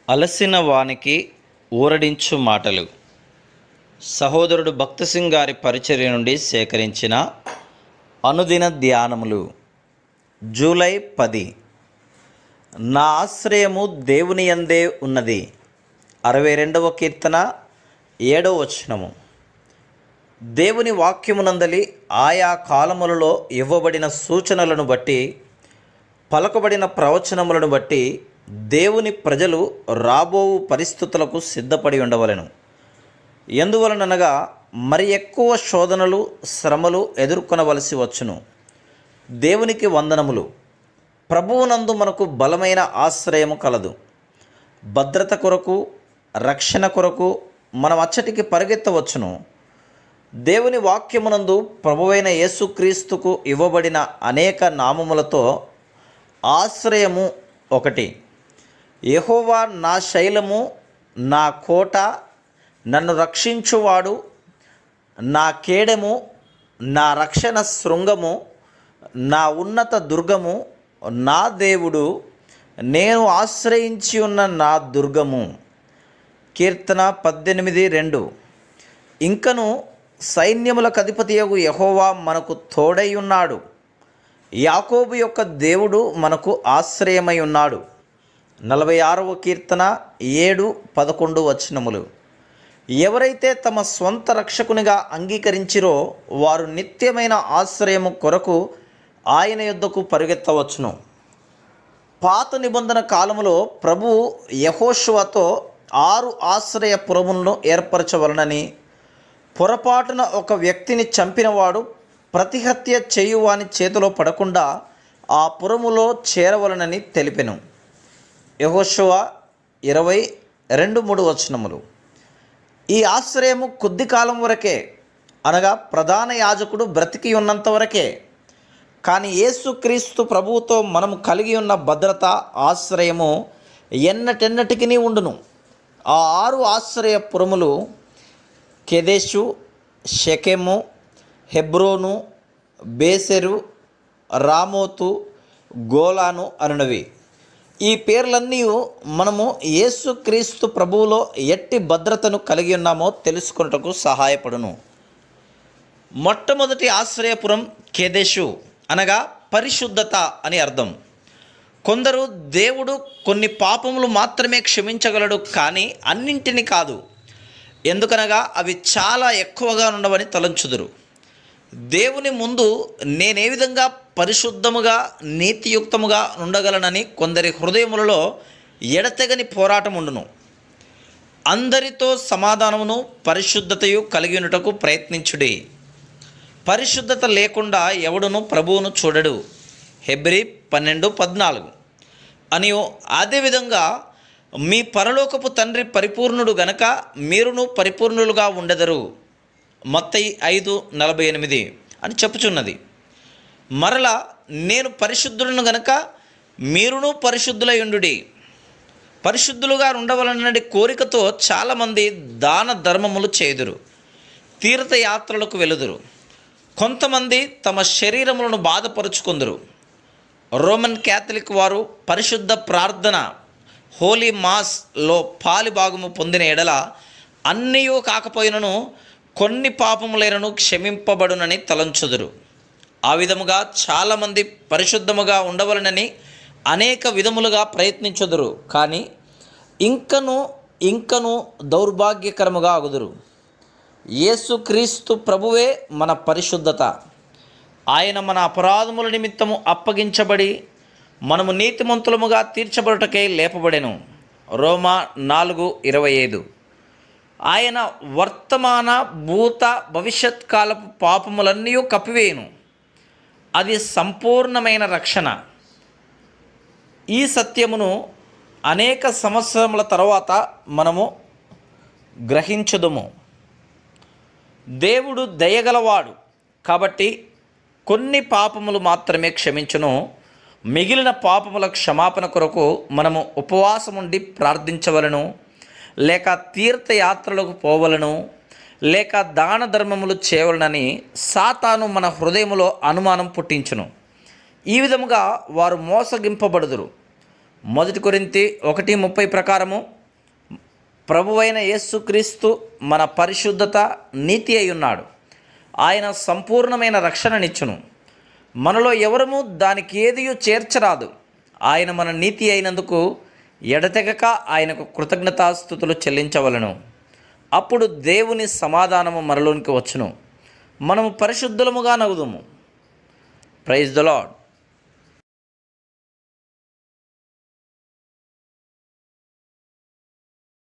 అలసిన వానికి ఊరడించు మాటలు. సహోదరుడు భక్తసింగ్ గారి పరిచర్య నుండి సేకరించిన అనుదిన ధ్యానములు. జూలై 10. నా ఆశ్రయము దేవుని యందే ఉన్నది. 62వ కీర్తన 7వ వచనము. దేవుని వాక్యమునందలి ఆయా కాలములలో ఇవ్వబడిన సూచనలను బట్టి, పలకబడిన ప్రవచనములను బట్టి దేవుని ప్రజలు రాబోవు పరిస్థితులకు సిద్ధపడి ఉండవలెను. ఎందువలననగా మరి ఎక్కువ శోధనలు, శ్రమలు ఎదుర్కొనవలసి వచ్చును. దేవునికి వందనములు. ప్రభువునందు మనకు బలమైన ఆశ్రయము కలదు. భద్రత కొరకు, రక్షణ కొరకు మనం అచ్చటికి పరిగెత్తవచ్చును. దేవుని వాక్యమునందు ప్రభువైన యేసుక్రీస్తుకు ఇవ్వబడిన అనేక నామములతో ఆశ్రయము ఒకటి. యెహోవా నా శైలము, నా కోట, నన్ను రక్షించువాడు, నా కేడెము, నా రక్షణ శృంగము, నా ఉన్నత దుర్గము, నా దేవుడు, నేను ఆశ్రయించి ఉన్న నా దుర్గము. కీర్తన 18:2. ఇంకను సైన్యములకు అధిపతియగు యెహోవా మనకు తోడై ఉన్నాడు. యాకోబు యొక్క దేవుడు మనకు ఆశ్రయమై ఉన్నాడు. 46వ కీర్తన 7-11 వచనములు. ఎవరైతే తమ స్వంత రక్షకునిగా అంగీకరించిరో వారు నిత్యమైన ఆశ్రయము కొరకు ఆయన యొద్దకు పరిగెత్తవచ్చును. పాత నిబంధన కాలములో ప్రభువు యెహోషువతో 6 ఆశ్రయపురములను ఏర్పరచవలనని, పొరపాటున ఒక వ్యక్తిని చంపినవాడు ప్రతిహత్య చేయువాని చేతిలో పడకుండా ఆ పురములో చేరవలనని తెలిపెను. యెహోషువ 20:2-3 వచనములు. ఈ ఆశ్రయము కొద్ది కాలం వరకే, అనగా ప్రధాన యాజకుడు బ్రతికి ఉన్నంత వరకే. కానీ యేసుక్రీస్తు ప్రభువుతో మనము కలిగి ఉన్న భద్రత, ఆశ్రయము ఎన్నటెన్నటికి ఉండును. ఆ 6 ఆశ్రయపురములు కెదెషు, షెకెము, హెబ్రోను, బేసెరు, రామోతు, గోలాను అనునవి. ఈ పేర్లన్నీ మనము యేసుక్రీస్తు ప్రభువులో ఎట్టి భద్రతను కలిగి ఉన్నామో తెలుసుకొనుటకు సహాయపడును. మొట్టమొదటి ఆశ్రయపురం కెదెషు, అనగా పరిశుద్ధత అని అర్థం. కొందరు దేవుడు కొన్ని పాపములు మాత్రమే క్షమించగలడు, కానీ అన్నింటినీ కాదు. ఎందుకనగా అవి చాలా ఎక్కువగా ఉండవని తలంచుదురు. దేవుని ముందు నేనే విధంగా పరిశుద్ధముగా, నీతియుక్తముగా ఉండగలనని కొందరి హృదయములలో ఎడతెగని పోరాటం ఉండును. అందరితో సమాధానమును, పరిశుద్ధతయు కలిగి ఉండుటకు ప్రయత్నించుడి. పరిశుద్ధత లేకుండా ఎవడును ప్రభువును చూడడు. హెబ్రీ 12:14 అని. అదేవిధంగా మీ పరలోకపు తండ్రి పరిపూర్ణుడు గనక మీరును పరిపూర్ణులుగా ఉండెదరు. మత్తయి 5:48 అని చెప్పుచున్నది. మరలా నేను పరిశుద్ధులను గనక మీరును పరిశుద్ధులై ఉండుడి. పరిశుద్ధులుగా ఉండవలనని కోరికతో చాలామంది దాన ధర్మములు చేయుదురు, తీర్థయాత్రలకు వెలుదురు. కొంతమంది తమ శరీరములను బాధపరుచుకుందురు. రోమన్ క్యాథలిక్ వారు పరిశుద్ధ ప్రార్థన, హోలీ మాస్లో పాలిభాగము పొందిన ఎడల అన్నీయూ కాకపోయినను కొన్ని పాపములైనను క్షమింపబడునని తలంచుదురు. ఆ విధముగా చాలామంది పరిశుద్ధముగా ఉండవలనని అనేక విధములుగా ప్రయత్నించుదురు, కానీ ఇంకను దౌర్భాగ్యకరముగా అగుదురు. యేసుక్రీస్తు ప్రభువే మన పరిశుద్ధత. ఆయన మన అపరాధముల నిమిత్తము అప్పగించబడి మనము నీతిమంతులముగా తీర్చబడుటకై లేపబడెను. రోమా 4:25. ఆయన వర్తమాన, భూత, భవిష్యత్ కాలపు పాపములన్నీ కప్పివేయును. అది సంపూర్ణమైన రక్షణ. ఈ సత్యమును అనేక సంవత్సరముల తర్వాత మనము గ్రహించుదుము. దేవుడు దయగలవాడు కాబట్టి కొన్ని పాపములు మాత్రమే క్షమించును. మిగిలిన పాపముల క్షమాపణ కొరకు మనము ఉపవాసముండి ప్రార్థించవలను, లేక తీర్థయాత్రలకు పోవలను, లేక దాన ధర్మములు చేయవలనని సాతాను మన హృదయములో అనుమానం పుట్టించును. ఈ విధముగా వారు మోసగింపబడుదురు. 1 కొరింథీ 1:30 ప్రకారము ప్రభువైన యేసుక్రీస్తు మన పరిశుద్ధత, నీతి అయి ఉన్నాడు. ఆయన సంపూర్ణమైన రక్షణనిచ్చును. మనలో ఎవరము దానికి ఏదియూ చేర్చరాదు. ఆయన మన నీతి అయినందుకు ఎడతెగక ఆయనకు కృతజ్ఞతాస్తుతులు చెల్లించవలను. అప్పుడు దేవుని సమాధానము మనలోనికి వచ్చును. మనము పరిశుద్ధులముగా నగుదుము. Praise the lord.